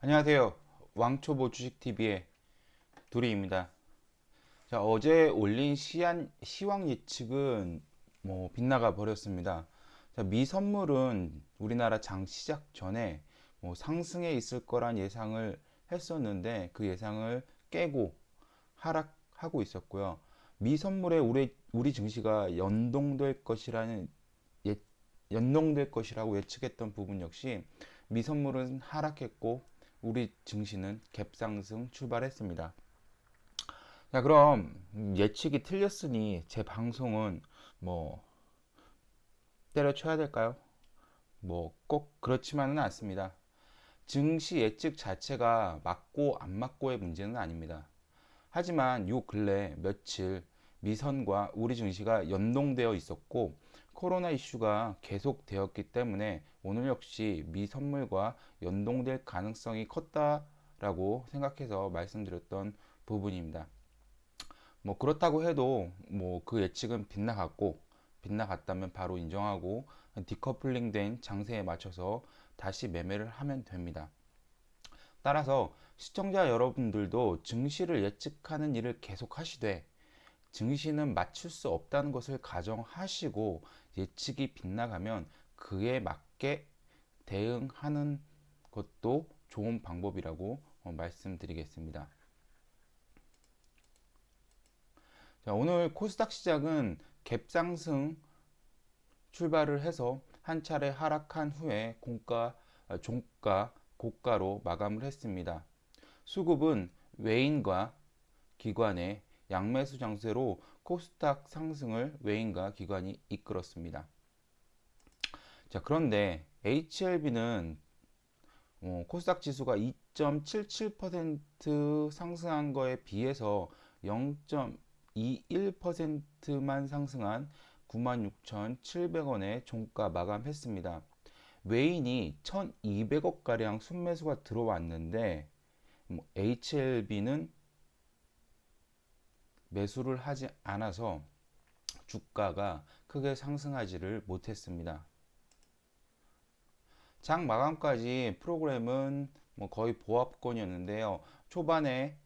안녕하세요. 왕초보 주식TV의 두리입니다. 자, 어제 올린 시황 예측은 빗나가 버렸습니다. 자, 미 선물은 우리나라 장 시작 전에 상승에 있을 거란 예상을 했었는데 그 예상을 깨고 하락하고 있었고요. 미 선물에 우리 증시가 예, 연동될 것이라고 예측했던 부분 역시 미 선물은 하락했고 우리 증시는 갭상승 출발했습니다. 자, 그럼 예측이 틀렸으니 제 방송은 뭐 때려쳐야 될까요? 뭐 꼭 그렇지만은 않습니다. 증시 예측 자체가 맞고 안 맞고의 문제는 아닙니다. 하지만 요 근래 며칠 미선과 우리 증시가 연동되어 있었고 코로나 이슈가 계속되었기 때문에 오늘 역시 미선물과 연동될 가능성이 컸다라고 생각해서 말씀드렸던 부분입니다. 뭐 그렇다고 해도 뭐 그 예측은 빗나갔다면 바로 인정하고 디커플링 된 장세에 맞춰서 다시 매매를 하면 됩니다. 따라서 시청자 여러분들도 증시를 예측하는 일을 계속 하시되 증시는 맞출 수 없다는 것을 가정하시고 예측이 빗나가면 그에 맞게 대응하는 것도 좋은 방법이라고 말씀드리겠습니다. 자, 오늘 코스닥 시장은 갭상승 출발을 해서 한 차례 하락한 후에 종가, 고가로 마감을 했습니다. 수급은 외인과 기관의 양매수 장세로 코스닥 상승을 외인과 기관이 이끌었습니다. 자, 그런데 HLB는 코스닥 지수가 2.77% 상승한 거에 비해서 0.21%만 상승한 96,700원에 종가 마감했습니다. 외인이 1,200억가량 순매수가 들어왔는데 HLB는 매수를 하지 않아서 주가가 크게 상승하지를 못했습니다. 장 마감까지 프로그램은 거의 보합권이었는데요. 초반에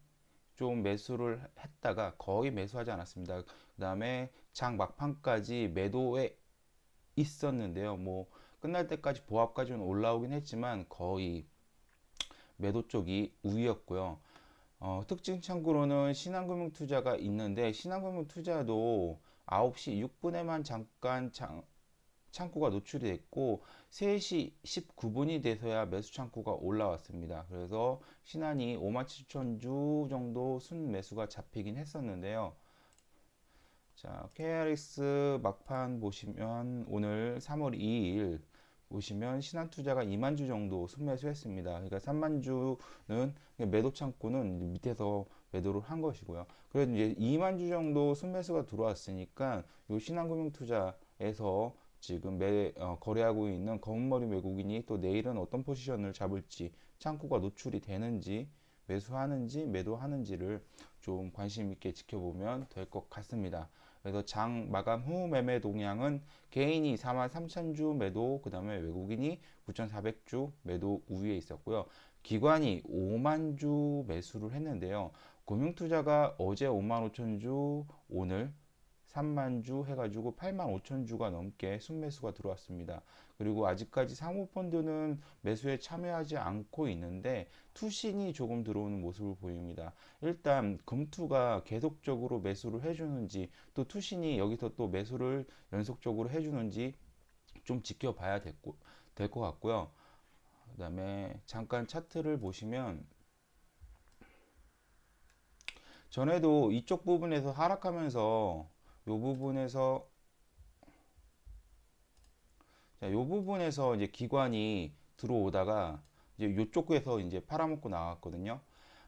좀 매수를 했다가 거의 매수하지 않았습니다. 그 다음에 장 막판까지 매도에 있었는데요. 끝날 때까지 보합까지는 올라오긴 했지만 거의 매도 쪽이 우위였고요. 특징 참고로는 신한금융투자가 있는데 신한금융투자도 9시 6분에만 잠깐 창구가 노출이 됐고 3시 19분이 돼서야 매수 창구가 올라왔습니다. 그래서 신한이 57,000주 정도 순매수가 잡히긴 했었는데요. 자, KRX 막판 보시면 오늘 3월 2일 보시면 신한투자가 2만 주 정도 순매수했습니다. 그러니까 3만 주는 매도 창구는 밑에서 매도를 한 것이고요. 그래도 이제 2만 주 정도 순매수가 들어왔으니까 요 신한금융투자에서 지금 거래하고 있는 검은머리 외국인이 또 내일은 어떤 포지션을 잡을지 창구가 노출이 되는지 매수하는지 매도하는지를 좀 관심 있게 지켜보면 될 것 같습니다. 그래서 장 마감 후 매매 동향은 개인이 43,000주 매도, 그 다음에 외국인이 9,400주 매도 우위에 있었고요. 기관이 5만 주 매수를 했는데요. 금융투자가 어제 5만 5천 주, 오늘 3만 주 해가지고 8만 5천 주가 넘게 순매수가 들어왔습니다. 그리고 아직까지 사모펀드는 매수에 참여하지 않고 있는데 투신이 조금 들어오는 모습을 보입니다. 일단 금투가 계속적으로 매수를 해주는지 또 투신이 여기서 또 매수를 연속적으로 해주는지 좀 지켜봐야 될 것 같고요. 그 다음에 잠깐 차트를 보시면 전에도 이쪽 부분에서 하락하면서 요 부분에서 자, 요 부분에서 이제 기관이 들어오다가 이제 요쪽에서 이제 팔아먹고 나왔거든요.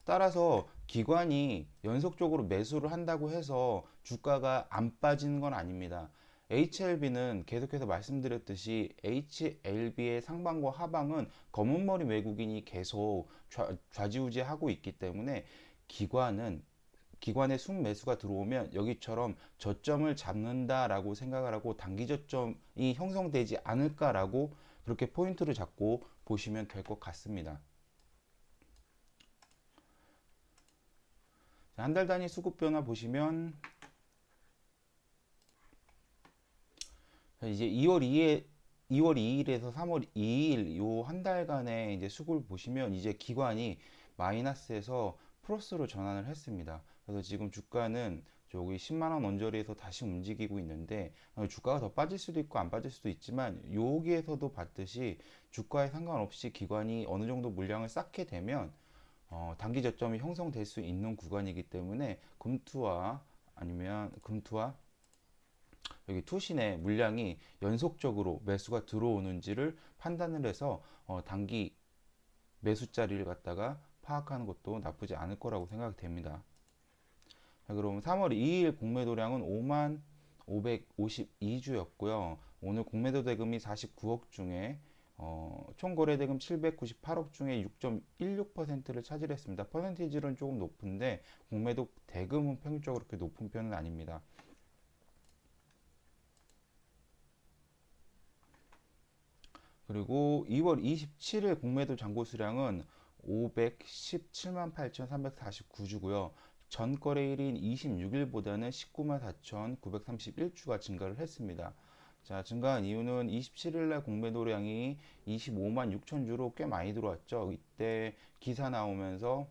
따라서 기관이 연속적으로 매수를 한다고 해서 주가가 안 빠지는 건 아닙니다. HLB는 계속해서 말씀드렸듯이 HLB의 상방과 하방은 검은머리 외국인이 계속 좌지우지하고 있기 때문에 기관은 기관의 순매수가 들어오면 여기처럼 저점을 잡는다라고 생각을 하고 단기 저점이 형성되지 않을까라고 그렇게 포인트를 잡고 보시면 될 것 같습니다. 한 달 단위 수급 변화 보시면 이제 2월 2일에서 3월 2일 요 한 달간의 이제 수급을 보시면 이제 기관이 마이너스에서 플러스로 전환을 했습니다. 그래서 지금 주가는 저기 10만 원 언저리에서 다시 움직이고 있는데 주가가 더 빠질 수도 있고 안 빠질 수도 있지만 여기에서도 봤듯이 주가에 상관없이 기관이 어느 정도 물량을 쌓게 되면 단기 저점이 형성될 수 있는 구간이기 때문에 금투와 여기 투신의 물량이 연속적으로 매수가 들어오는지를 판단을 해서 단기 매수 자리를 갖다가 파악하는 것도 나쁘지 않을 거라고 생각이 됩니다. 자, 그럼 3월 2일 공매도량은 5만 552주였고요. 오늘 공매도 대금이 49억 중에 총 거래 대금 798억 중에 6.16%를 차지했습니다. 퍼센티지는 조금 높은데 공매도 대금은 평균적으로 그렇게 높은 편은 아닙니다. 그리고 2월 27일 공매도 잔고 수량은 517만 8,349주고요. 전 거래일인 26일보다는 19만 4,931주가 증가를 했습니다. 자, 증가한 이유는 27일 날 공매도량이 25만 6천 주로 꽤 많이 들어왔죠. 이때 기사 나오면서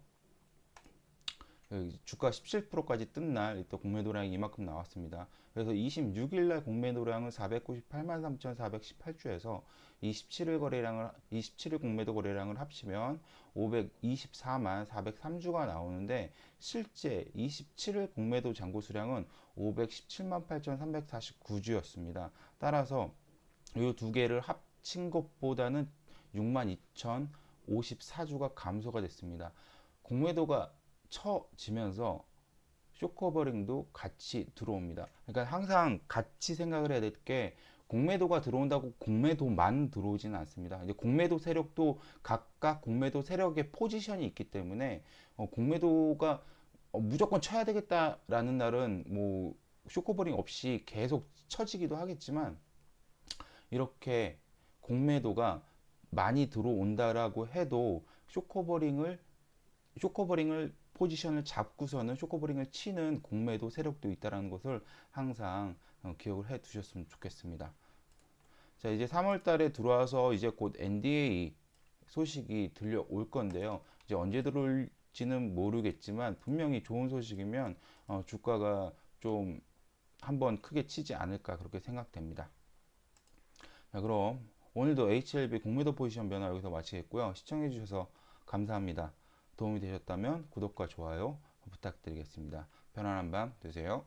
주가 17%까지 뜬 날 또 공매도량이 이만큼 나왔습니다. 그래서 26일날 공매도량은 498만 3,418주에서 27일 공매도 거래량을 합치면 524만 403주가 나오는데 실제 27일 공매도 잔고 수량은 517만 8,349주였습니다. 따라서 이 두 개를 합친 것보다는 6만 2,054주가 감소가 됐습니다. 공매도가 쳐지면서 쇼커버링도 같이 들어옵니다. 그러니까 항상 같이 생각을 해야 될 게 공매도가 들어온다고 공매도만 들어오지는 않습니다. 이제 공매도 세력도 각각 공매도 세력의 포지션이 있기 때문에 공매도가 무조건 쳐야 되겠다라는 날은 뭐 쇼커버링 없이 계속 쳐지기도 하겠지만 이렇게 공매도가 많이 들어온다라고 해도 쇼커버링을 포지션을 잡고서는 쇼커버링을 치는 공매도 세력도 있다는 것을 항상 기억을 해 두셨으면 좋겠습니다. 자, 이제 3월 달에 들어와서 이제 곧 NDA 소식이 들려올 건데요. 이제 언제 들어올지는 모르겠지만 분명히 좋은 소식이면 주가가 좀 한번 크게 치지 않을까 그렇게 생각됩니다. 자, 그럼 오늘도 HLB 공매도 포지션 변화 여기서 마치겠고요. 시청해 주셔서 감사합니다. 도움이 되셨다면 구독과 좋아요 부탁드리겠습니다. 편안한 밤 되세요.